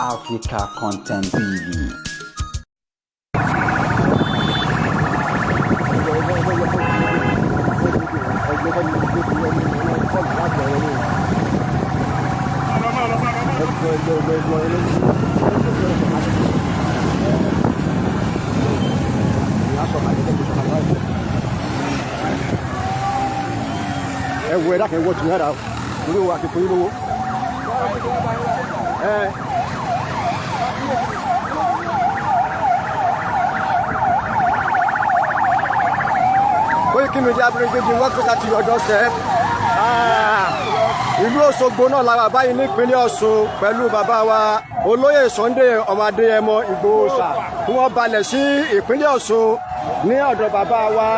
Africa Content TV. Where I can watch you head out. You know, I can put you. Koiki Media bring you welcome to your doorstep. Ìlú Òṣogbo náà la wà báyìí nípínlẹ̀ Ọ̀ṣun pẹ̀lú bàbá wa Olóyè Sunday ọmọ Adéyẹmọ Ìgbòho Òòṣà tí wọ́n balẹ̀ sí ìpínlẹ̀ Ọ̀ṣun ní ọ̀dọ̀ bàbá wa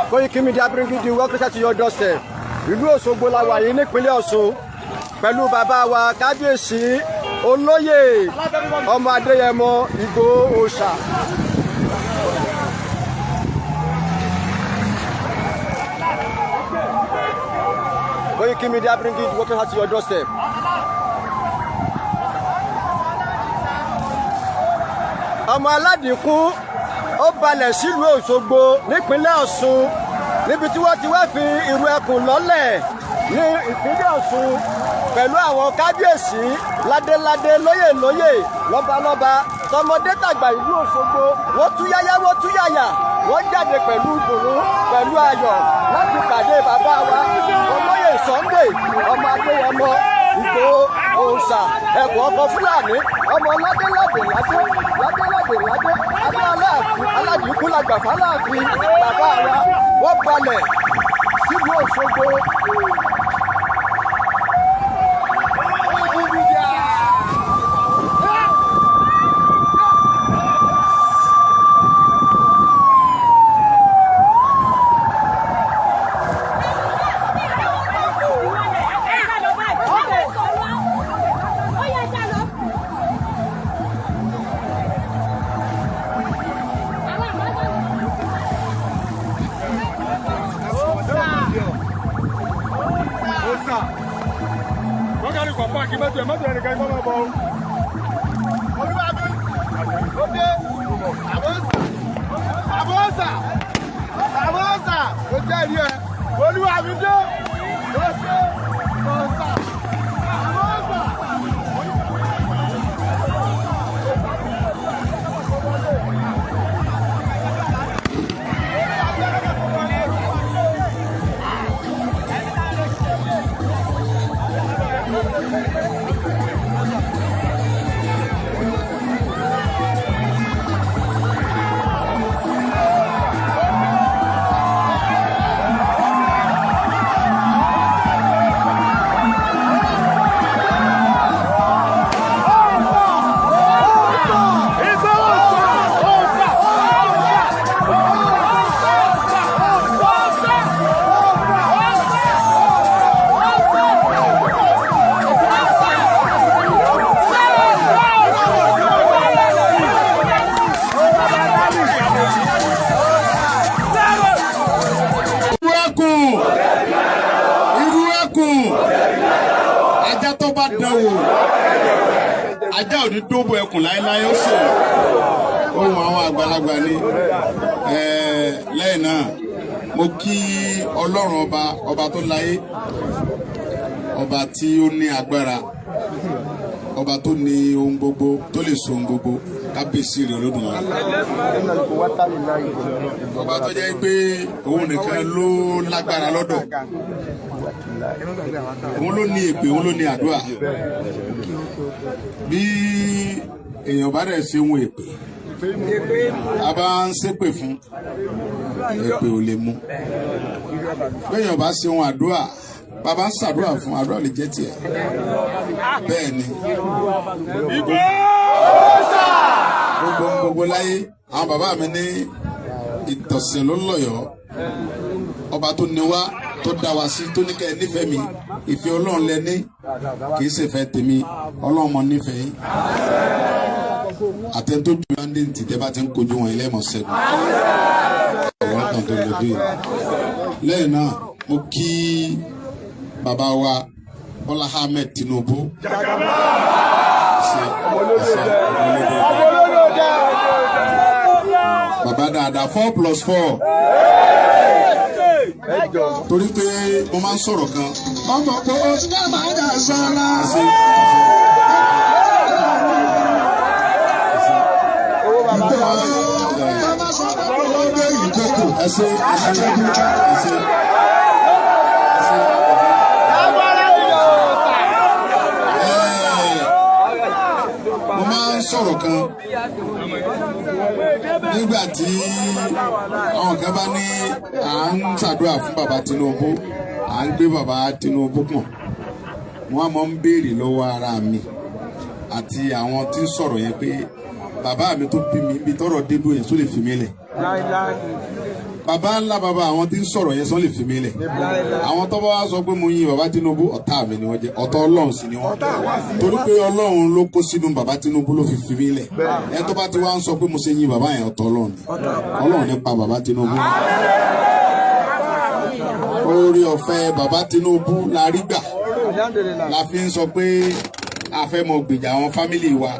Koiki Media bring you welcome to your doorstep. Ìlú Òṣogbo la wà yìí nípínlẹ̀ Ọ̀ṣun pẹ̀lú bàbá wa Kábíyèsí Olóyè ọmọ Adéyẹmọ Ìgbòho Òòṣà. Koiki Media bring you welcome to your doorstep. Ọmọ Aládìkún ó balẹ̀ sílùú Òṣogbo nípínlẹ̀ Ọ̀ṣun níbi tí wọ́n ti wá fi ìrù ẹkùn lọ́lẹ̀ ní ìpínlẹ̀ Ọ̀ṣun pẹ̀lú àwọn kábíyèsí ládéládé lóyè lọ́balọ́ba tọmọdé tàgbà ìlú Òṣogbo wọ́n túyáyá wọ́n túyàyà wọ́n jáde pẹ̀lú ìdùnnú pẹ̀lú ayọ̀ láti pàdé bàbá wa Olóyè Sunday ọmọ Adéyẹmọ Ìgbòho Òòṣà ẹ̀kọ́ ọkọ̀ Fúlàní ọmọ ládéládé adé Aládìkún làgbàfà láàfin bàbá wa wọ́n balẹ̀ sílùú Òṣogbo. Ajá ò ní dóbò ẹkùn láéláé ó sì ohun àwọn àgbàlagbà ni lẹ́yìn náà mo kí Ọlọ́run ọba tó láyé ọba tí ó ní agbára ọba tó ní ohun gbogbo tó lè so ohun gbogbo kábíyèsí rẹ̀ Olódùmarè ọba tó jẹ́ pé òun nìkan ló lágbára lọ́dọ̀ òun ló ní èpè òun ló ní àdúrà bí èèyàn bá dẹ̀ ṣe ohun èpè a bá ń ṣépè fún èpè ò lè mú bí èèyàn bá ṣe ohun àdúrà bàbá ń ṣàdúrà fún àdúrà lè jẹ́ tiẹ̀ bẹ́ẹ̀ ni gbogbo láyé àwọn bàbá mi ní ìtọ̀sìn ló ń lọ̀yọ̀ ọba tó ní wá tó dá wa sí tó ní kẹ́ ẹ nífẹ̀ẹ́ mi ìfẹ́ Ọlọ́run lẹ ní kì í ṣe fẹ́ tèmi Ọlọ́run mọ nífẹ̀ẹ́ yín àtẹ̀ntó ju mandate tẹ́ bá ti ń kojú wọn ilé ẹ̀mọ́ sẹ́gun ọ̀rọ̀ kan tó lè dé lẹ́yìn náà mo kí bàbá wa Bọ́lá Ahmed Tinubu. Bàbá dáadáa 4+4. Torí pé mo máa ń sọ̀rọ̀ kan. Ọmọ kò tí ká máa dà sára. Mo máa ń sọ̀rọ̀ kan nígbà tí àwọn kan bá ní à ń ṣàdúrà fún bàbá Tinubu, à ń gbé bàbá Tinubu pọ̀. Wọ́n á mọ̀ ń béèrè lọ́wọ́ ara mi àti àwọn tí ń sọ̀rọ̀ yẹn pé bàbá mi tó bí mi bí tọ́rọ̀ débò yẹn tó lè fi mí lẹ̀. Bàbá ńlá bàbá àwọn tí ń sọ̀rọ̀ yẹn sọ lè fi mí lẹ̀. Àwọn tó bá wá sọ pé mo yin bàbá Tinubu ọ̀tá mi ni wọ́n jẹ́, ọ̀tá Ọlọ́run sì ni wọ́n. Torí pé Ọlọ́run ló kó sínú bàbá Tinubu ló fi mí lẹ̀. Ẹ tó bá ti wá ń sọ pé mo ṣe yin bàbá yẹn ọ̀tá Ọlọ́run. Ọlọ́run nípa bàbá Tinubu. Orí ọ̀fẹ́ bàbá Tinubu la rí gbà. La fi ń sọ pé a fẹ́ mọ gbìjà àwọn fámìlì wa,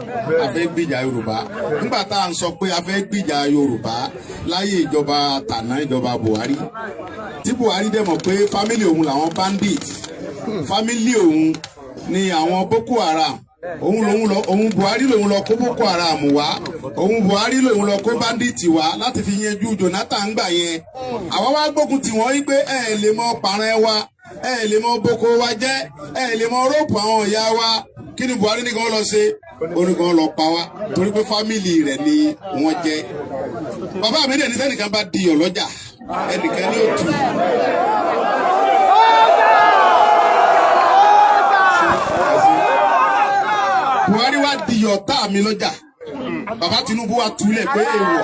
a fẹ́ gbìjà Yorùbá. Nígbà tá à ń sọ pé a fẹ́ gbìjà Yorùbá láyé ìjọba tàná ìjọba Buhari, tí Buhari dẹ̀ mọ̀ pé fámìlì òun làwọn bandit, fámìlì òun ni àwọn Boko Haram, òun Buhari lòun lọ kó Boko Haram wá, òun Buhari lòun lọ kó bandit wá láti fi yanjú Jonathan gbà yẹn. Àwa wá gbógun tì wọ́n wípé ẹ lè mọ pàrọ̀ wa, ẹ lè mọ boko wa jẹ́, ẹ lè mọ rọ́ọ̀pù àwọn ìyá wa. Kí ni Buhari ní kan lọ ṣe? Ó ní kan lọ pa wá torí pé fámìlì rẹ̀ ni wọ́n jẹ́. Bàbá mi dẹ̀ ní sẹ́nìkan bá di ọlọ́jà, ẹnìkan ní òtù. Buhari wá di ọ̀tá mi lọ́jà. Bàbá Tinubu wá túlẹ̀ pé èèwọ̀.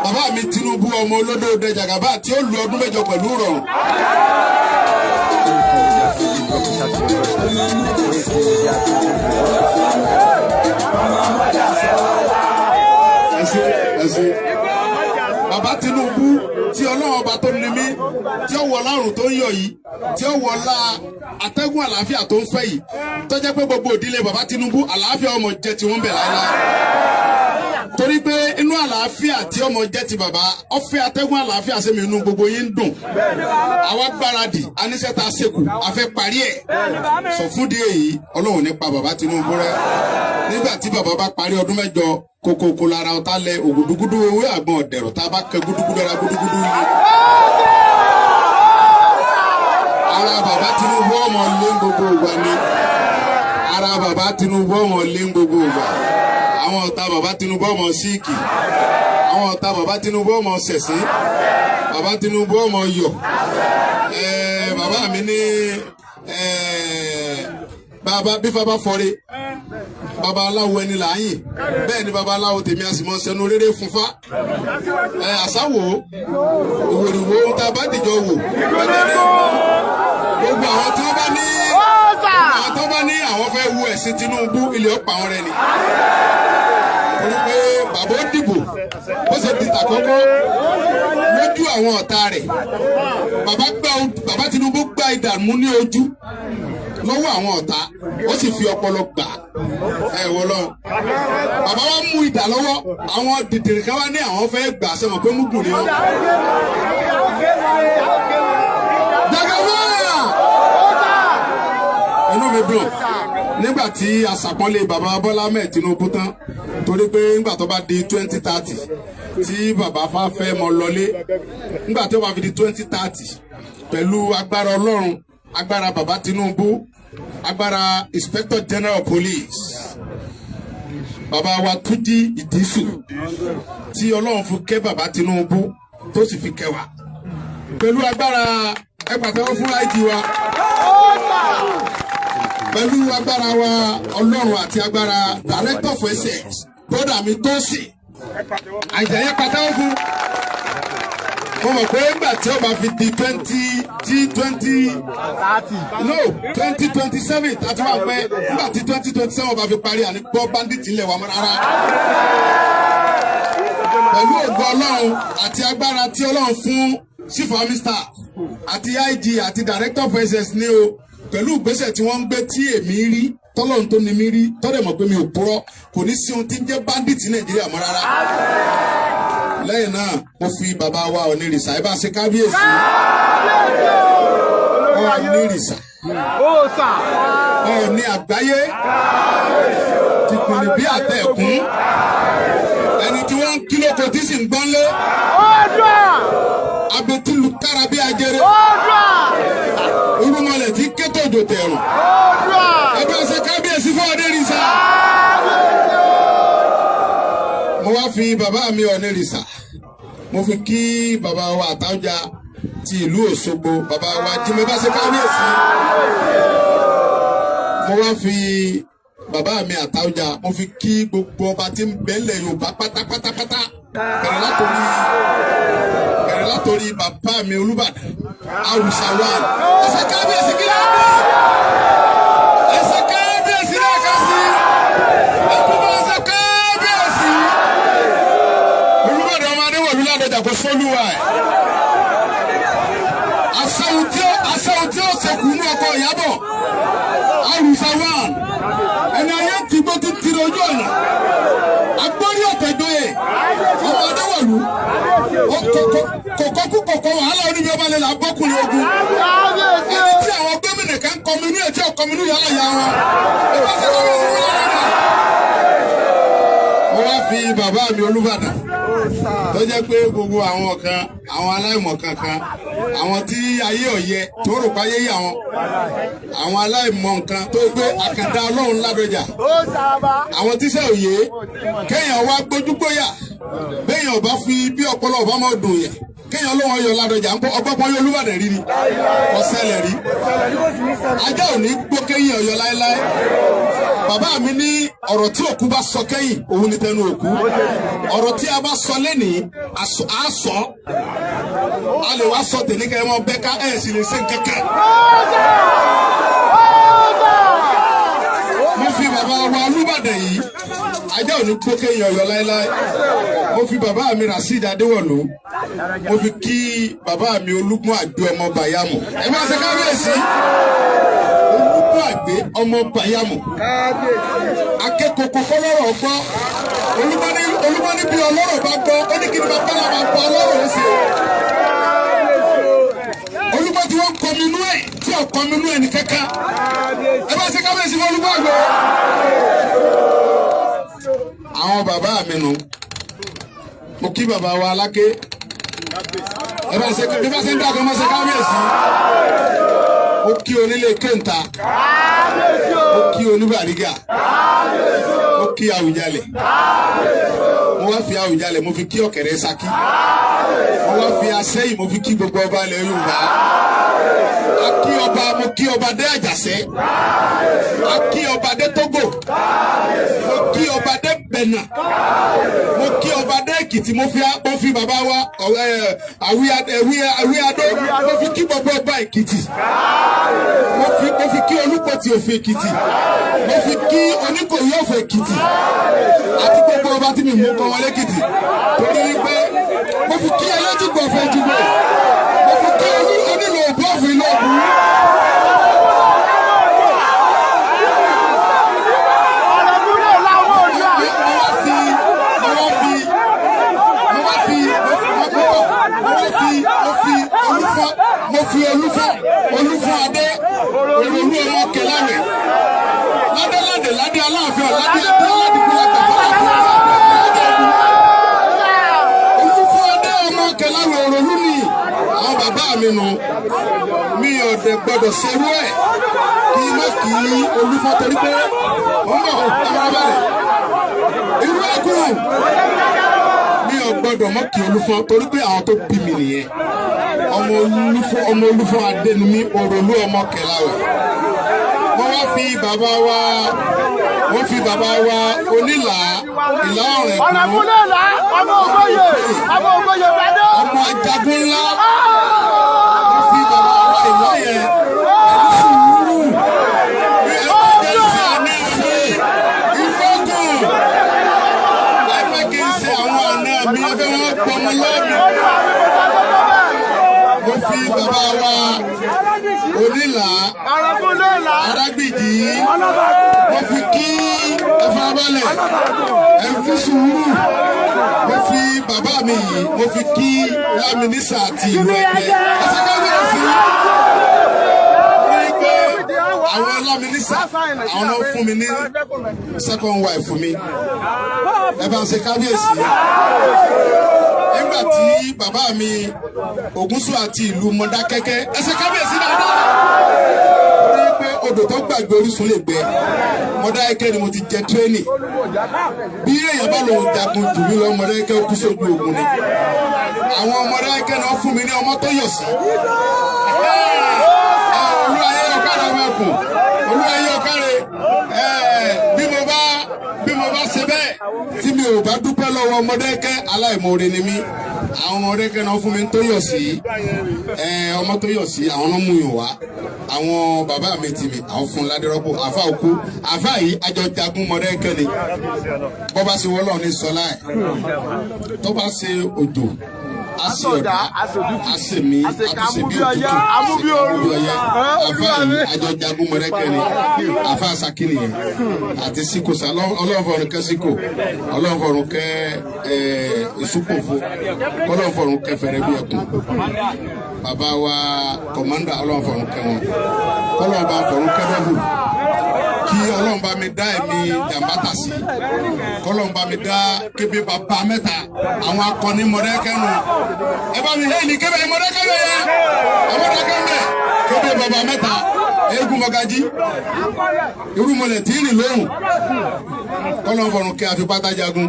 Bàbá mi Tinubu ọmọ olódòdó Jagaba tí ó lu ọdún 7 pẹ̀lú rọrùn. Bàbá Tinubu tí Ọlọ́run ọba tó ní mí, tí ó wọ lárùn tó ń yọ yìí, tí ó wọ la atẹ́gùn àlàáfíà tó ń fẹ́ yìí, tó jẹ́ pé gbogbo ìdílé bàbá Tinubu àlàáfíà ọmọ jẹ́ tí wọ́n bẹ̀ láéláé. Torí pé inú àlàáfíà tí ọmọ jẹ́ ti bàbá, ọ̀fẹ́ atẹ́gùn àlàáfíà sẹ́mi inú gbogbo yín ń dùn. Àwa gbáradì, aníṣẹ́ ta ṣekù, a fẹ́ parí ẹ̀. Sọ fún di èyí, Ọlọ́run nípa bàbá Tinubu rẹ̀. Nígbà tí bàbá bá parí ọdún 7, kòkòkò lára ọ̀tá lẹ ògùdùgùdù owó àgbọn ọ̀dẹ̀rọ̀ tá a bá kẹ gúdúgúdú ara gúdúgúdú yìí. Ara bàbá Tinubu ọmọ lé gbogbo ìgbà ni. Ara bàbá Tinubu ọmọ lé gbogbo ìgbà. Àwọn ọ̀tá bàbá Tinubu ọmọ síìkì. Àwọn ọ̀tá bàbá Tinubu ọmọ sẹ̀sìn. Bàbá Tinubu ọmọ yọ̀. Bàbá mi ní bàbá bífá bá fọre. Bàbá aláwo ẹni làáyìn. Bẹ́ẹ̀ ni bàbá aláwo tèmi a sì mọ sẹnu rere funfá. Àsáwò ìwòrìwò tá a bá dìjọ wò. Gbogbo àwọn tí wọ́n bá ní àwọn fẹ́ wu ẹ̀sìn Tinubu ilé ọ̀pá wọn rẹ ni. Torí pé bàbá ó dìbò bó ṣe dìtà kọ́kọ́ lójú àwọn ọ̀tá rẹ̀. Bàbá Tinubu gbá ìdààmú ní ojú lọ́wọ́ àwọn ọ̀tá, ó sì fi ọpọlọ gbà wọ lọ. Bàbá wa mú ìdà lọ́wọ́, àwọn dìdìrì kan wá ní àwọn fẹ́ gbà sẹ́wọ̀n pé múgùn ni wọ́n. Jagaba! Inú mi dùn nígbà tí a ṣàpọ́nlé bàbá Bọ́lá Ahmed Tinubu tán, torí pé nígbà tó bá di 2030 tí bàbá fẹ́ mọ lọlé, nígbà tó bá fi di 2030 pẹ̀lú agbára Ọlọ́run, agbára bàbá Tinubu, agbára Inspector General Police, bàbá wa Túnjí Ìdísù, tí Ọlọ́run fi kẹ́ bàbá Tinubu tó sì fi kẹ́ wa. Pẹ̀lú agbára ẹgbàtẹ́wọ́ fún IG wa, pẹ̀lú agbára wa Ọlọ́run àti agbára Director for SS, brother mi Tósìn, àìjẹ̀yẹ́ pàtẹ́wọ́ fún. Mo mọ̀ pé nígbà tí ó bá fi di 2027 tàbí wà pé nígbà tí 2027 bá fi parí àníkọ́ bandit ilẹ̀ wa mọ́ rárá. Pẹ̀lú ògo Ọlọ́run àti agbára tí Ọlọ́run fún chief army staff àti IG àti director of SS ní o pẹ̀lú ìgbésẹ̀ tí wọ́n ń gbé tí èmi rí tọ́lọ́run tó ní mi rí tọ́lẹ̀ mọ̀ pé mi ò purọ́ kò ní sí ohun tí ń jẹ́ bandit ní Nàìjíríà mọ́ rárá. Lẹ́yìn náà mo fi bàbá wa Onírìṣà ẹ bá ṣe kábíyèsí Onírìṣà Ọọ̀ni àgbáyé tìpìlì bí àtẹ̀kùn ẹni tí wọ́n ń kí lóko tí sì ń gbọ́nlé abetilu kára bí ajere irúmọlẹ̀ tí kétò òjò tẹ̀rùn ẹ bá ṣe kábíyèsí fún Onírìṣà. Mo wá fi bàbá mi Onírìṣà mo fi kí bàbá wa Àtáọ̀jà ti ìlú Òṣogbo bàbá wa Jímọ̀ bá ṣe kábíyèsí. Mo wá fi bàbá mi Àtáọ̀jà mo fi kí gbogbo ọba tí ń bẹ́lẹ̀ Yorùbá pátápátápátá bẹ̀rẹ̀ látòrí bàbá mi Olúbàdàn Àwùsá wa ẹsẹ̀ kábíyèsí kí ló dé ẹsẹ̀ kábíyèsí náà kà sí ẹkúbọ̀ ẹsẹ̀ kábíyèsí Olúbàdàn ọmọ Adéwọ̀lú Ládọjà kò sólúwa ẹ̀ aṣẹ́wó tí ó ṣekú ní ọkọ̀ Ìyábọ̀ Àwùsá wa ẹni ayé tí gbó ti tiri ojú ọ̀nà agbórí ọ̀tẹ̀gbọ́yè ọmọ Adéwọ̀lú kòkó wàhálà oníbi ọba lè là bọ́kùnrin ogun ẹni tí àwọn gómìnà kan kọminú ẹ̀ tí ò kọminú yàrá ya wọn ẹgbẹ́ sẹ́kọ̀ọ́ mi wọ́n lára. Mo wá fi bàbá mi Olúbàdàn tó jẹ́ pé gbogbo àwọn kan àwọn aláìmọ̀ kankan àwọn tí ayé ọ̀yẹ tó rò pa ayé yà wọn àwọn aláìmọ̀ nǹkan tó gbé àkàndá Ọlọ́run Ládọjà àwọn tíṣẹ́ òye kéèyàn wá gbójúgbóyà béèyàn ọba fi bí ọpọlọ ọba máa dùn yẹ kéèyàn lọ́wọ́ yọ Ládọjà ń kó ọgbọ́n yọ Olúbàdàn rí ni ọ̀sẹ̀lẹ̀ rí ajá ò ní gbó kéyìn Ọ̀yọ́ láéláé. Bàbá mi ní ọ̀rọ̀ tí òkú bá sọ kẹ́yìn òun ni tẹnu òkú ọ̀rọ̀ tí a bá sọ lẹ́nìí a sọ a lè wá sọ tèmi kẹ́ ẹ mọ bẹ́ẹ̀ ká ẹ̀ sì lè ṣe kẹ́kẹ́. Mo fi bàbá wa Olúbàdàn yìí ajá ò ní gbó kéyìn Ọ̀yọ́ láéláé. Mo fi bàbá mi Rasheed Adéwọ̀lú mo fi kí bàbá mi Olúgbọ́n Àgbé ọmọ Bàyámù ẹ bá ṣe kábíyèsí Olúgbọ́n Àgbé ọmọ Bàyámù akẹ́kọ̀ọ́ kọ́lọ́rọ̀ gbọ́ Olúgbọ́n ní bí ọlọ́rọ̀ bá gbọ́ ó ní kí ni bàbá náà máa gbọ́ ọlọ́rọ̀ ó sì Olúgbọ́n tí wọ́n kọminú ẹ̀ tí ò kọminú ẹ̀ ní kẹ́kẹ́ ẹ bá ṣe kábíyèsí fún Olúgbọ́n Àgbé. Àwọn bàbá mi nù mo kí bàbá wa Aláké ẹ bá ṣe ń dàgbà ọmọ ṣe kábíyèsí mo kí onílé kéńtà mo kí oníbàrígà mo kí Àwùjalẹ̀ mo wá fi Àwùjalẹ̀ mo fi kí Ọ̀kẹ̀rẹ̀ Ṣakí mo wá fi Aṣẹ́yìn mo fi kí gbogbo ọba ilẹ̀ Yorùbá mo kí ọba dé Àjàṣẹ́ a kí ọba dé Tógò mo kí ọba dé Bẹ̀nà mo kí ọba dé Èkìtì mo fi bàbá wa Àwí Adó mo fi kí gbogbo ọba Èkìtì mo fi kí Olúpọ̀tì Òfin Èkìtì mo fi kí Oníkòyí Ọ̀fọ̀ Èkìtì àti gbogbo ọba tí mi mú kọ́ wọn lẹ́kìtì torí wípé mo fi kí Ẹlẹ́jùgbò Ọ̀fọ̀ Ẹ̀jùgbò mo fi kí Onílò Òbú Ọ̀fọ̀ Ìlú Òbú. Mo fi Olúfọ́ Adé Òròlú ọmọ Kẹláwẹ̀ ládé Aláàfin ládé aládìgbò Olúfọ́ Adé ọmọ Kẹláwẹ̀ Òròlú ni àwọn bàbá mi nù mi ò dẹ̀ gbọ́dọ̀ ṣerú ẹ̀ kí n má kí Olúfọ́ torí pé ọmọ balẹ̀ irú ẹ̀kún mi ò gbọ́dọ̀ mọ́ kí Olúfọ́ torí pé àwọn tó bí mi nìyẹn. Ọmọ Olúfọ́ Adé ni mí Òròlú ọmọ Kẹláwẹ̀. Wọ́n wá fi bàbá wa Onílà Ìlà Ọ̀rẹ̀ kú. Ọmọ Ajagun ńlá. Wọ́n fi bàbá wa Ìlà yẹn ẹni sùúrù. Bí ẹ bá jẹ́ ìṣe àná mi, ìfọ́gùn. Ẹ fẹ́ kí n ṣe àwọn àná mi, ẹ fẹ́ wọ́n pọ̀ mọ́ lọ́ọ̀mù. yìí mo fi kí ẹfarabalẹ̀ ẹ̀fí sùúrù mo fi bàbá mi yìí mo fi kí lámínísà àti ìlú Ẹ̀pẹ́ ẹsẹ̀ kábíyèsí ní pé àwọn lámínísà àwọn náà fún mi ní second wife fún mi ẹ bá ń ṣe kábíyèsí nígbà tí bàbá mi Ògúnṣù àti ìlú Mọdákẹ́kẹ́ ẹsẹ̀ kábíyèsí dáadáa ní pé odò tó gbàgbé orísun lè gbẹ Mọdákẹ́kẹ́ ni mo ti jẹ tírénì bí èèyàn bá lòun jagun jù mí lọ Mọdákẹ́kẹ́ kú sójú ogun ni àwọn Mọdákẹ́kẹ́ náà fún mi ní ọmọ tó yọ̀ sí olúwayé ọ̀kadà mẹ́kùn olúwayé ọ̀kadà bí mo bá ṣe bẹ́ẹ̀ tí mi ò bá dúpẹ́ lọ́wọ́ Mọdákẹ́kẹ́ aláìmoore ni mí àwọn Mọdákẹ́kẹ́ náà fún mi tó yọ̀ sí ọmọ tó yọ̀ sí àwọn náà mú yàn wá àwọn bàbá mi tì mí àwọn fún ládẹ́rọ́pọ̀ àfa òkú àfa yìí àjọ jagun Mọdákẹ́kẹ́ ni bọ́ bá ṣe wọ́lọ́ ní sọlá ẹ̀ tó bá ṣe òjò asi ọ̀dà asèmí àtúnṣe bí òtútù amúbí ọyẹ àfa yìí àjọ jagun Mọdákẹ́kẹ́ ni àfa sakini yẹn àti síkòsà ọlọ́ọ̀fọ̀rùn kẹ́ síkò ọlọ́ọ̀fọ̀rùn kẹ́ ìsúpòfo ọlọ́ọ̀fọ̀rùn kẹ́ fẹ̀rẹ̀ bí ẹkùn bàbá wa kọ̀mọ́ndà ọlọ́ọ̀fọ̀rùn kẹ́ wọn ọlọ́ọ̀bá fọ̀rùn kẹ́ dọ́bù kí ọlọ́run bá mi dá ẹ̀mí jàmbátà sí kọ́lọ́run bá mi dá kébé bàbá mẹ́ta àwọn akọni Mọdákẹ́kẹ́ nù ẹ bá mi hẹ́ẹ̀lì kébé Mọdákẹ́kẹ́ yẹn Mọdákẹ́kẹ́ bẹ̀ kébé bàbá mẹ́ta eégún mọ́gájí irúmọlẹ̀ tí ń rìn lóhùn kọ́lọ́run fọ̀rùn kẹ́ àfipátá jagun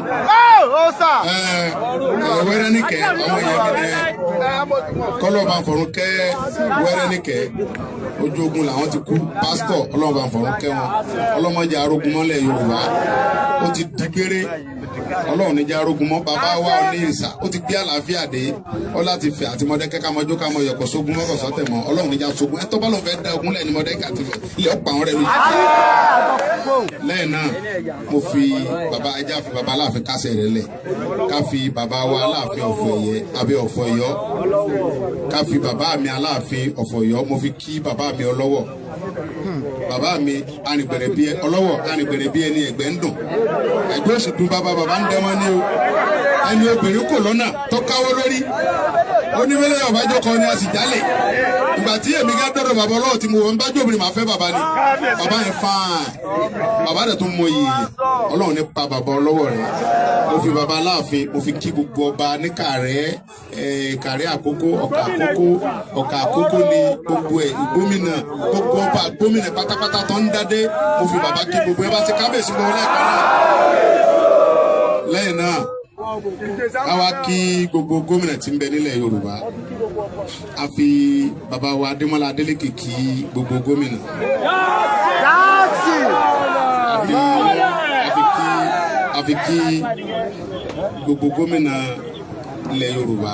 wẹ́rẹ́ níkẹ́ àwọn èèyàn mi dẹ́ kọ́lọ́run bá fọ̀rùn kẹ́ wẹ́rẹ́ níkẹ́ ojú ogun làwọn ti kú pásítọ̀ ọlọ́run bá fọ̀rùn kẹ́ wọn ọlọ́mọdé arógun mọ́lẹ̀ Yorùbá ó ti di gbére ọlọ́run níjà arógun mọ́ bàbá wa ní ìrìsà ó ti gbé àlàáfíà dé ọ láti fẹ́ àti Mọdákẹ́kẹ́ kámọ́jó kámọ́ yọkọ̀ sógun mọ́kọ̀ sọ́tẹ̀ mọ́ ọlọ́run níjà sógun ẹ̀tọ́ bá lọ́n fẹ́ da ogun lẹ́ni Mọdákẹ́kẹ́ àti ilẹ̀ ọ̀pọ̀ àwọn rẹ̀ lójú. lẹ́yìn náà mo fi bàbá ajá fi bàbá Aláàfin kásẹ̀ rẹ̀ lẹ̀ ká fi bàbá wa Aláàfin Ọ̀fọ̀ Ẹ̀yẹ abẹ́ Ọ̀fọ̀ Ọ̀yọ́ ká fi bàbá mi Aláàfin Ọ̀fọ̀ Ọ̀yọ́ mo fi kí bàbá mi Ọlọ́wọ̀ bàbá mi arìngbẹ̀rẹ̀ bí Ọlọ́wọ̀ arìngbẹ̀rẹ̀ bí ẹni ẹ̀gbẹ́ ń dùn ẹ̀gbẹ́ òsì dùn bàbá ń dẹ́mọ́ ní o ẹni obìnrin kò lọ́nà tó káwọ́ lórí onímọ̀lẹ́ ọ̀bájọ́ kan ni a sì jálè ìgbà tí èmi gá dọ̀dọ̀ bàbá Ọlọ́wọ̀ tí mo wọ́n bá jó obìnrin màá fẹ́ bàbá ni bàbá yẹn fáàn bàbá rẹ̀ tó mọ iyì Ọlọ́run ní pa bàbá Ọlọ́wọ̀ rẹ̀ mo fi bàbá Aláàfin mo fi kí gbogbo ọba ní Kàrẹ́ Àkókó Ọ̀kà Àkókó ni gbogbo ẹ̀ gómìnà gbogbo ọba gómìnà pátápátá tó ń dádé mo fi bàbá kí gbogbo ẹ bá ti kábíyèsí mọ́ lẹ́ẹ̀kan náà lẹ́yìn náà káwá kí gbogbo gómìnà tí ń bẹ nílẹ̀ Yorùbá a fi bàbá wa Adémọ́lá Adélékè kí gbogbo gómìnà a fi kí gbogbo gómìnà ilẹ̀ Yorùbá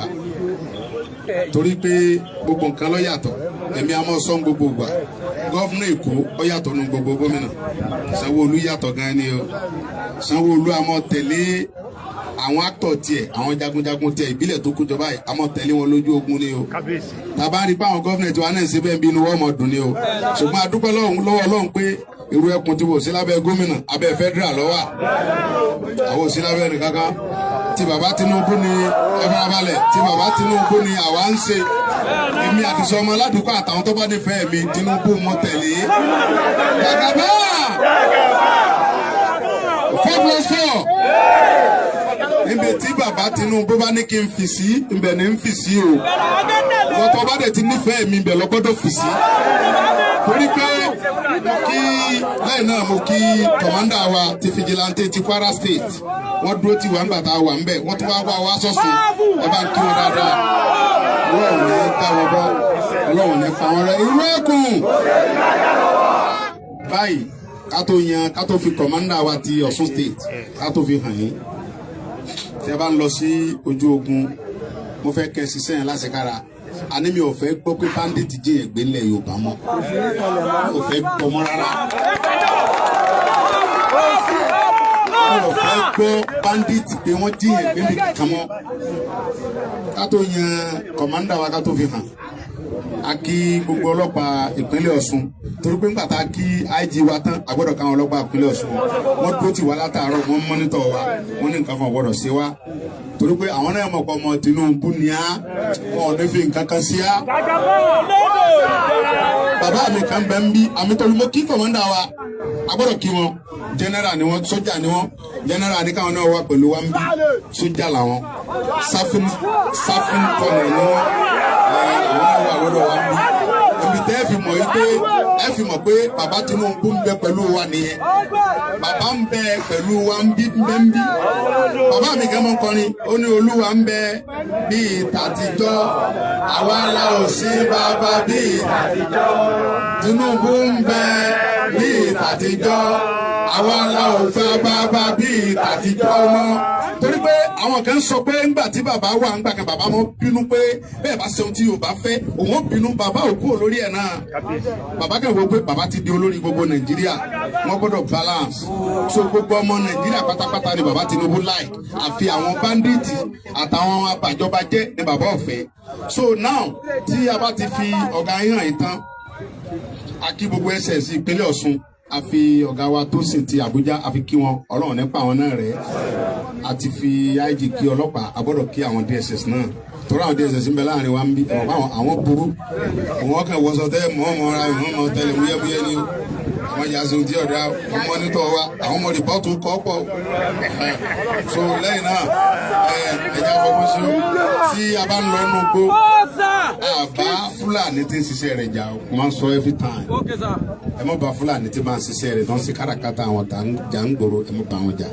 torí pé gbogbo nǹkan ló yàtọ̀ èmi àmọ́ sọ́n gbogbo gbà gọ́fúnà Èkó ó yàtọ̀ nù gbogbo gómìnà Sanwó-Olú yàtọ̀ gan ni o Sanwó-Olú àmọ́ tẹ̀lé àwọn actor tiẹ̀ àwọn jagunjagun tiẹ̀ ìbílẹ̀ tó kójọ báyìí àmọ́ tẹ̀lé wọn lójú ogun ni o tàbá rí pé àwọn gọ́fúnà tiwa náà ń ṣe bẹ́ẹ̀ bí inú wọ́n mọ̀ dùn ni o ṣùgbọ́n a dúpẹ́ lọ́wọ́ Ọlọ́run pé irú ẹkùn tí wò sí lábẹ́ gómìnà abẹ́ federal lọ́wọ́ àwọn òsì lábẹ́ nìkan kan tí bàbá Tinubu ni ẹfarabalẹ̀ tí bàbá Tinubu ni àwa ń ṣe èmi àdìsọ ọmọ aládùúgbò àtàwọn tó bá dé fẹ́ mi Tinubu mọ tẹ̀lé gàgàbá 4+4 níbi tí bàbá Tinubu bá ní kí n fi sí ibẹ̀ ní n fi sí o lọ́tọ̀ bá dẹ̀ ti nífẹ̀ẹ́ mi ibẹ̀ lọ́gbọ́dọ̀ fi sí torí pé mo kí lẹ́yìn náà mo kí kọ̀mọ́ndà wa ti fìjìláńtì ti Kwara State wọ́n dúró tí wàá ń bàtà wà ń bẹ̀ wọ́n tún wá wá wá sọ̀sùn ẹ bá ń kí wọn dáadáa Ọlọ́run ní ká wọn bọ́ Ọlọ́run ní pa wọn rẹ irú ẹkùn báyìí ká tó fi kọ̀mọ́ndà wa ti Ọ̀ṣun State ká tó fi hàn yín tí a bá ń lọ sí ojú ogun mo fẹ́ kẹ́ ṣiṣẹ́ yẹn lásìkára àní mi ò fẹ́ gbọ́ pé bandit jíyàn gbé ńlẹ̀ Yorùbá mọ́ mi ò fẹ́ gbọ́ mọ́ rárá mi ò fẹ́ gbọ́ bandit pé wọ́n jíyàn gbé mi kankan mọ́ ká tó yan kọ̀mọ́ndà wa ká tó fi hàn a kí gbogbo ọlọ́pàá ìpínlẹ̀ Ọ̀ṣun torí pé nígbà tá a kí IG wa tán a gbọ́dọ̀ káwọn ọlọ́pàá ìpínlẹ̀ Ọ̀ṣun wọ́n dúró tì wá látàárọ̀ wọ́n mọ́nítọ̀ wa wọ́n ní nǹkan fún ọ̀gbọ́dọ̀ sí wa torí pé àwọn náà mọ̀ pé ọmọ Tinubu ni á wọn ò ní fi nǹkan kan sí á. bàbá mi kan bẹ ń bí àmì torí mo kí kọ̀mọ́ndà wa a gbọ́dọ̀ kí wọn general ni wọn sójà ni wọn general ni káwọn náà wà pẹ̀lú wa ń bí sójà làwọn sáfún kọ́nẹ̀ ni wọn àwọn náà wà lọ́dọ̀ wa ń bí ibi tẹ́ ẹ fi mọ̀ yìí pé ẹ fi mọ̀ pé bàbá Tinubu ń bẹ pẹ̀lú wa nìyẹn bàbá ń bẹ pẹ̀lú wa ń bí bàbá mi kẹ́ mọ́ kọrin ó ní Olúwa ń bẹ bíi tàtijọ́ àwa la ò sí bàbá bíi tàtijọ́ Tinubu ń bẹ bíi tàtijọ́ àwa la ò fẹ́ bàbá bíi tàtijọ́ mọ́ torí pé àwọn kan sọ pé ńgbà tí bàbá wà ńgbà kan bàbá mọ́ bínú pé bẹ́ẹ̀ bá ṣeun tí Yorùbá fẹ́ òun bínú bàbá ò kú olórí ẹ̀ náà bàbá kan wò pé bàbá ti di olórí gbogbo Nàìjíríà wọ́n gbọ́dọ̀ balance so gbogbo ọmọ Nàìjíríà pátápátá ni bàbá Tinubu láì àfi àwọn bandits àtàwọn abàjọbàjẹ́ ni bàbá ọ̀fẹ́ so now tí a bá ti fi ọ̀gá yín hàn yín tán a kí gbogbo ẹsẹ̀ sí ìpínlẹ̀ Ọ̀ṣun a fi ọ̀gá wa tó sì ti Àbújá a fi kí wọn Ọlọ́run nípa àwọn náà rẹ̀ a ti fi IG kí ọlọ́pàá a gbọ́dọ̀ kí àwọn DSS náà torí àwọn DSS ń bẹ láàrin wa ń bí àwọn burú àwọn kan wọ́sọ tẹ́ mọ́ ra ìwọ̀n mọ́ tẹ́lẹ̀ múyẹ́múyẹ́ ni o àwọn yàtọ̀ tí ọ̀dà ọmọ nítọ̀ wa àwọn ọmọ rìpọ́tù kọ́ pọ̀ so lẹ́yìn náà ẹ̀já fọwọ́ sí tí a bá ń lọ nù gbó àbá Fúlàní tí ń ṣiṣẹ́ rẹ̀ jà máa ń sọ every time ẹ mọ̀ bá Fúlàní tí máa ń ṣiṣẹ́ rẹ̀ tó ń ṣe káràkátà àwọn jà ń gbòòrò ẹ mọ̀ bá wọn jà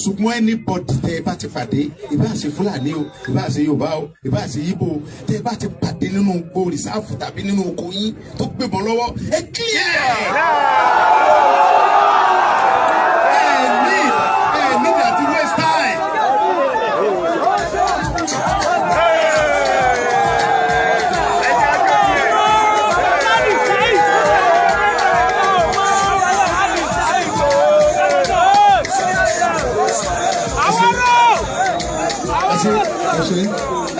ṣùgbọ́n anybody tẹ́ ẹ bá ti pàdé ìbá ṣe Fúlàní o ìbá ṣe Yorùbá o ìbá ṣe Yíbò o tẹ́ ẹ bá ti pàdé nínú gbó rìsáàfù tàbí nínú oko yín tó gbébọn lọ́wọ́ ẹ clear. Need that to waste time.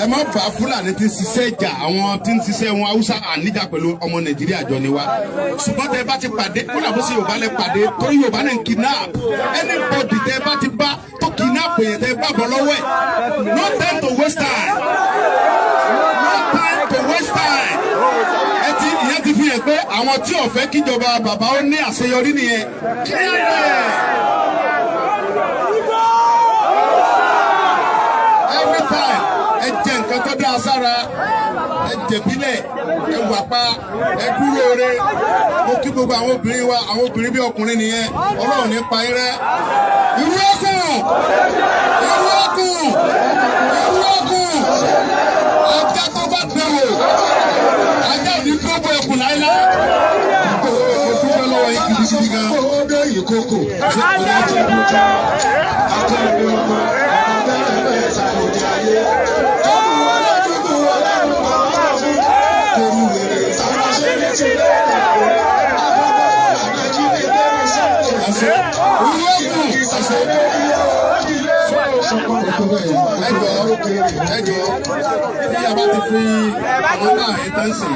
Ẹ má bá Fúlàní tí ń ṣiṣẹ́ ìjà àwọn tí ń ṣiṣẹ́ wọn Haúsá àníjà pẹ̀lú ọmọ Nàìjíríà jọ ni wa ṣùgbọ́n tẹ bá ti pàdé kó làbó sí Yorùbá lẹ pàdé torí Yorùbá náà ń kidnap anybody tẹ bá ti bá tó kidnap yẹn tẹ bá bọ̀ lọ́wọ́ ẹ̀ no time to waste time no time to waste time ìyẹn ti fi hàn pé àwọn tí ò fẹ́ kíjọba bàbá ó ní àṣeyọrí nìyẹn every time ẹ jẹ nǹkan tó dá sára ẹ jẹ̀bílẹ̀ ẹ wàpá ẹ dúró re mo kí gbogbo àwọn obìnrin wa àwọn obìnrin bí ọkùnrin nìyẹn Ọlọ́run ní pa yín rẹ́ irú ọkùn ajá tó bá bẹ̀rù ajá ní gbogbo ẹkùn láíláí mo dúpẹ́ lọ́wọ́ yín gidigidi gan. ẹjọ́ bí a bá ti fi àwọn náà ìtẹ́sì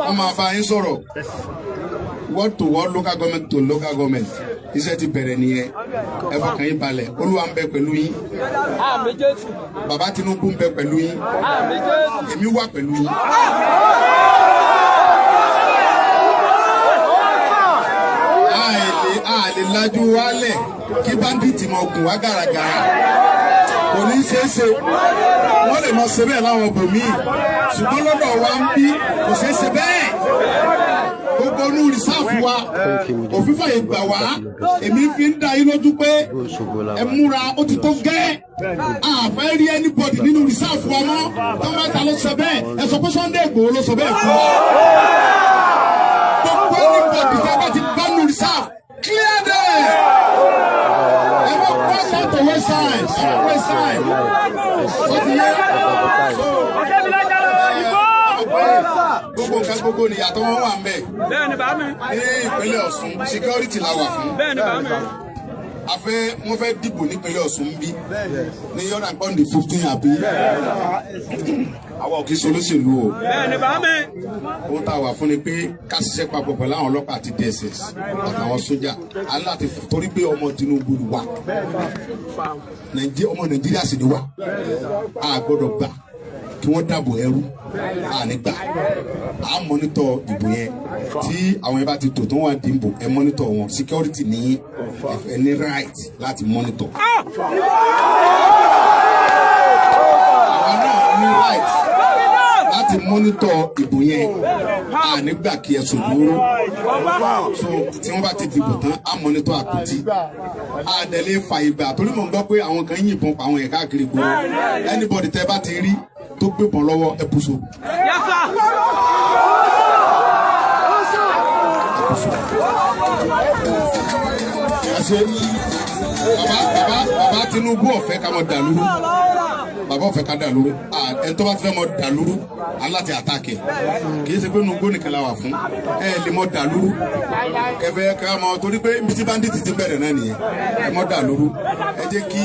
wọ́n máa bá yín sọ̀rọ̀ word to word local government to local government iṣẹ́ ti bẹ̀rẹ̀ nìyẹn ẹ fọkàn yín balẹ̀ Olúwa ń bẹ pẹ̀lú yín bàbá Tinubu ń bẹ pẹ̀lú yín èmi wà pẹ̀lú yín. a lè lajú wálẹ̀ kí báńdíìtì mọ̀ gùn wá gàràgàrà kò ní ṣeé ṣe wọ́n lè mọ ṣe bẹ́ẹ̀ láwọn bòmíì ṣùgbọ́n lọ́dọ̀ wa ń bí kò ṣeé ṣe bẹ́ẹ̀ gbogbo inú rìsáàfù wa òfin fàyè gbà wá èmi fi ń dá yín lójú pé ẹ múra ó ti tó gẹ́ àfẹ́ rí anybody nínú rìsáàfù wa mọ́ tọ́mọ́ta ló sọ bẹ́ẹ̀ ẹ sọ pé Sunday Igboho ló sọ bẹ́ẹ̀ fún wa gbogbo anybody tẹ́ bá ti bá nínú rìsáàfù clear there. Not to waste time. Waste time. Gbogbo nǹkan gbogbo nìyàtọ̀ wọn wà ń bẹ̀. Bẹ́ẹ̀ni bá mi. Ní ìpínlẹ̀ Ọ̀ṣun, security la wà fún. Bẹ́ẹ̀ni bá mi. wọ́n fẹ́ dìbò nípínlẹ̀ Ọ̀ṣun bí ní yọ̀rọ̀ on the 15 àbí àwọn kì í solóṣèlú o. Ohun tá a wà fún ni pé ká ṣiṣẹ́ papọ̀ pẹ̀lú àwọn ọlọ́pàá àti DSS àtàwọn sójà aláàtì torí pé ọmọ Tinubu wà ọmọ Nàìjíríà sì ni wà á gbọ́dọ̀ gbà kí wọ́n dàbò ẹrú ànígbà á mọ́nítọ̀ ìbò yẹn tí àwọn yẹn bá ti tò tó wà dìbò ẹ mọ́nítọ̀ wọn security ní ẹ ní right láti mọ́nítọ̀. àwọn náà ní right láti mọ́nítọ̀ ìbò yẹn ànígbà kí ẹ sòdúró so tí wọ́n bá ti dìbò tán á mọ́nítọ̀ àpótí àdẹ̀lé fa ìgbà torí mò ń gbọ́ pé àwọn kan yìnbọn pa àwọn yẹn káàkiri gbòòrò anybody tẹ́ bá ti rí tó gbé bọ̀ lọ́wọ́ ẹ bùsọ. Bàbá Tinubu ọ̀fẹ́ ká mọ dàlúrú bàbá ọ̀fẹ́ ká dàlúrú ẹ tó bá ti fẹ́ mọ dàlúrú aláti àtàkì kì í ṣe pé nùgbó nìkan la wà fún ẹ lè mọ dàlúrú kẹfẹ ká mọ torí pé ibi tí bandits ti bẹ̀rẹ̀ náà nìyẹn ẹ mọ dàlúrú ẹ jẹ́ kí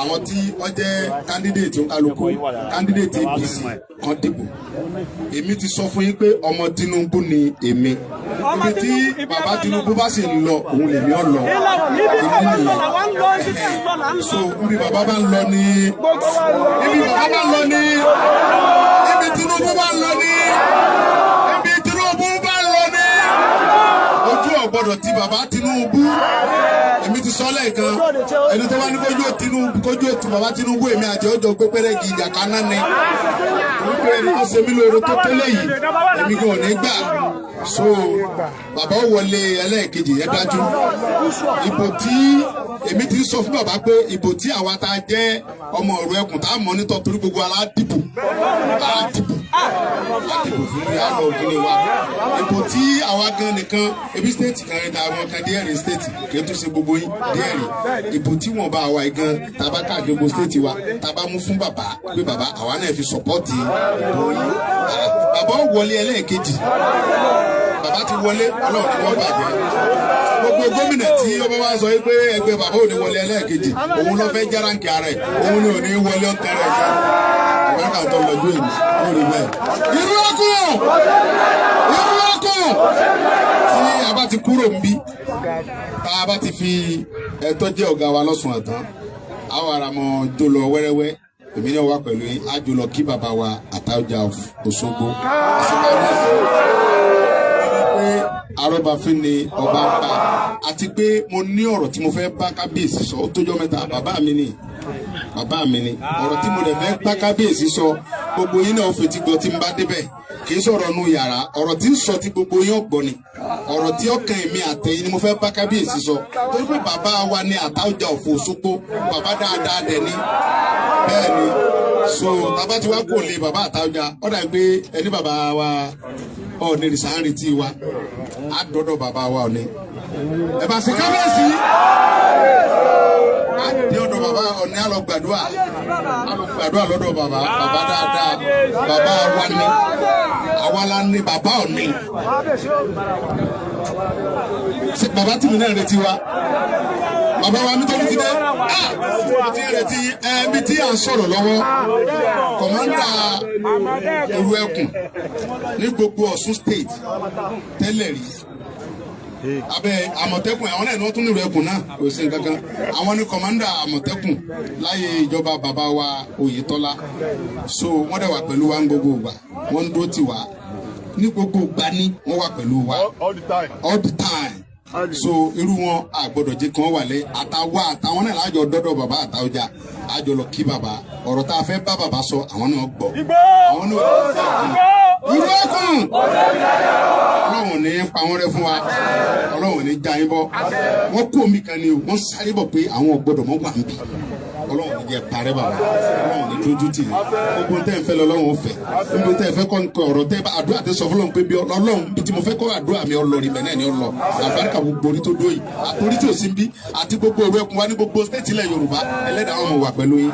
àwọn tí wọ́n jẹ́ candidate kálukú candidate APC kan dìbò èmi ti sọ fún yín pé ọmọ Tinubu ni èmi ibi tí bàbá Tinubu bá sì ń lọ òun lèmi ọ̀ lọ so ibi bàbá bá ń lọ ní ibi bàbá bá ń lọ ní ibi Tinubu bá ń lọ ní ibi Tinubu bá ń lọ ní ojú ọ̀gbọ́dọ̀ ti bàbá Tinubu èmi ti sọ lẹ́ẹ̀kan ẹni tó bá ní kójú òtí bàbá Tinubu èmi àti ọjọ́ pépéré gi ìjà kaná ni wípé ẹni tó ṣe mí lóore tó tẹ́lẹ̀ yìí èmi kò ní gbà so bàbá wọlé ẹlẹ́ẹ̀kejì yẹn dájú ìbò tí èmi ti sọ fún bàbá pé ìbò tí àwa tá a jẹ́ ọmọ ọ̀rọ̀ ẹkùn tá a mọ̀ nítọ́ torí gbogbo aládìbò fún mi àlọ́ ògiri wa ìbò tí àwa gan nìkan ebi stéètì kan rẹ̀ àwọn kan díẹ̀rì stéètì kì í tún ṣe gbogbo yín díẹ̀rì ìbò tí wọ́n bá àwa gan tàbá káàkiri gbogbo stéètì wa tàbá mú fún bàbá pé bàbá àwa náà fi sọ́pọ́ọ̀tì ìbò yín bàbá wọlé ẹlẹ́ẹ̀kejì bàbá ti wọlé ọlọ́run ni wọ́n bàjẹ́ gbogbo gómìnà tí ọba wa sọ pé ẹgbẹ́ bàbá ò ní wọlé ẹlẹ́ẹ̀kejì òun ló fẹ́ járáǹkì ara ẹ̀ òun ni ò ní wọlé ọ̀tẹ̀rẹ̀ ẹ̀jẹ̀ àwọn ẹ̀ka tó lọ́jọ́ èmi ó rí bẹ́ẹ̀. irú ọkùn tí a bá ti kúrò ń bí tá a bá ti fi ẹ̀tọ́ jẹ́ ọ̀gá wa lọ́sùn àtàn àwọn aramọ̀ jó lọ wẹ́rẹ́wẹ́ èmi náà wà pẹ̀lú yín á jọ lọ kí bàbá wa Àtaọ́jà Òṣogbo arọ́bàfin ni ọba ń bá àti pé mo ní ọ̀rọ̀ tí mo fẹ́ bá kábíyèsí sọ ó tójọ́ mẹ́ta bàbá mi ni ọ̀rọ̀ tí mo dẹ̀ fẹ́ bá kábíyèsí sọ gbogbo yín náà fetí gbọ́ tí n bá débẹ̀ kì í sọ̀rọ̀ nu yàrá ọ̀rọ̀ tí ń sọ tí gbogbo yín ọ̀gbọ́n ni ọ̀rọ̀ tí ọkàn èmi àtẹ̀yìn ni mo fẹ́ bá kábíyèsí sọ torí pé bàbá wa ni Àtaọ́jà Òṣogbo bàbá dáadáa dẹ̀ ni bẹ́ẹ̀ ni so bàbá tí wàá kò lè bàbá Àtaọ́jà ọ̀dà pé ẹni bàbá wa Ọọ̀ni rìsáárì tí wa á dọ́dọ̀ bàbá wa Ọọ̀ni ẹ bá ṣe kábíyèsí á dé ọ̀dọ̀ bàbá Ọọ̀ni á lọ gbàdúrà lọ́dọ̀ bàbá dáadáa bàbá wa ni àwa la ní bàbá Ọọ̀ni ṣe bàbá tìmí náà retí wa bàbá wa mi tó ti dé ti retí ẹbí tí à ń sọ̀rọ̀ lọ́wọ́ kọ̀mọ́ndà Òru Ẹkùn ní gbogbo Ọ̀ṣun state tẹ́lẹ̀ rí abẹ́ Àmọ̀tẹ́kùn àwọn náà ni wọ́n tún ní Òru Ẹkùn náà kò sí nǹkankan àwọn ní kọ̀mọ́ndà Àmọ̀tẹ́kùn láyé ìjọba bàbá wa Oyètọ́lá so wọ́n dẹ̀ wà pẹ̀lú wa ní gbogbo ìgbà wọ́n ń dúró tì wá ní gbogbo ìgbà ní wọ́n wà pẹ̀lú wa all the time so irú wọn àgbọ́dọ̀ jẹ́ kí wọ́n wà lé àtàwọn náà lájọ dọ́dọ̀ bàbá Àtaọ́jà àjọ lọ kí bàbá ọ̀rọ̀ tá a fẹ́ bá bàbá sọ àwọn náà gbọ́ àwọn náà irú ẹkùn Ọlọ́run ní pa wọ́n rẹ́ fún wa Ọlọ́run ní já yín bọ́ wọ́n kó omi kan ní o wọ́n sáré bọ̀ pé àwọn ọ̀gbọ́dọ̀ mọ́ wà ń bì Ọlọ́run ìjẹ́ parẹ́ bàbá ọlọ́run ní dójú tì ní gbogbo tẹ́ ẹ fẹ́ lọ́lọ́run ó fẹ́ níbi tẹ́ ẹ fẹ́ kọ́ ọ̀rọ̀ tẹ́ àdúrà tẹ́ sọ fọlọ́run pé bí ọlọ́run bí tí mo fẹ́ kọ́ àdúrà mi ọlọ́ọ̀rì bẹ́ẹ̀ ni ọlọ́ àbáríkà gbogbo orí tó dóyè àtòrí tí ò sí bí àti gbogbo òwe ẹkùn wa ní gbogbo stéètì ilẹ̀ Yorùbá ẹlẹ́dàá wọn wà pẹ̀lú yín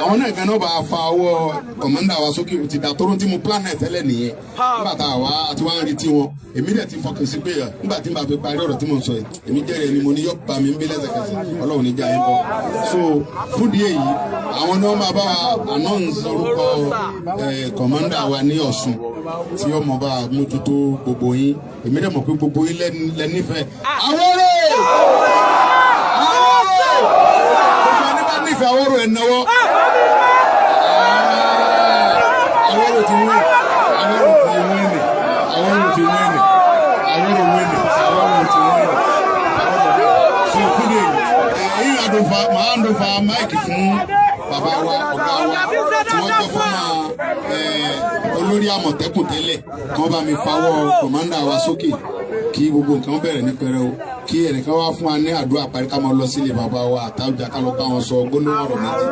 àwọn náà gan náà bá fa ọwọ́ kọ̀mọ́ndà wa sókè ti dà tóró tí mo planet tẹ́lẹ̀ nìyẹn nígbà tá a wá àti wá ń retí wọn èmi dẹ̀ ti fọkàn sí pé nígbà tí n bá fi parí ọ̀rọ̀ tí mo sọ yìí èmi jẹ́rìí ẹni mo ní yọ bá mi ń bí lẹ́sẹ̀kẹsẹ̀ Ọlọ́run níjà yín bọ̀ so fúdi èyí àwọn náà máa bá wa announce orúkọ kọ̀mọ́ndà wa ní Ọ̀ṣun tí ọmọ bá mójútó gbogbo yín èmi dẹ̀ mọ̀ pé gbogbo yín lẹ́nífẹ̀ẹ́ Àwórò gbogbo ẹni bá nífẹ̀ẹ́ Àwórò ẹ̀ náwó Àwórò ti wí Àwórò ti wí ni Àwórò ti wí ni Àwórò wí ni Àwórò ti wí ni so fúdi èyí àdùnfà máa ń dùnfà máìkì fún bàbá wa ọ̀gá wa tí wọ́n jẹ́ fọ́nà olórí Àmọ̀tẹ́kùn tẹ́lẹ̀ kí wọ́n bá mi fawọ́ kọ̀mọ́ndà wa sókè kí gbogbo nǹkan bẹ̀rẹ̀ ní pẹrẹu kí ẹnìkan wá fún wa ní àdúrà parí ká máa lọ sílé bàbá wa àtàwùjá ká lọ bá wọn sọ gbólóhùn ọ̀rọ̀ méjì.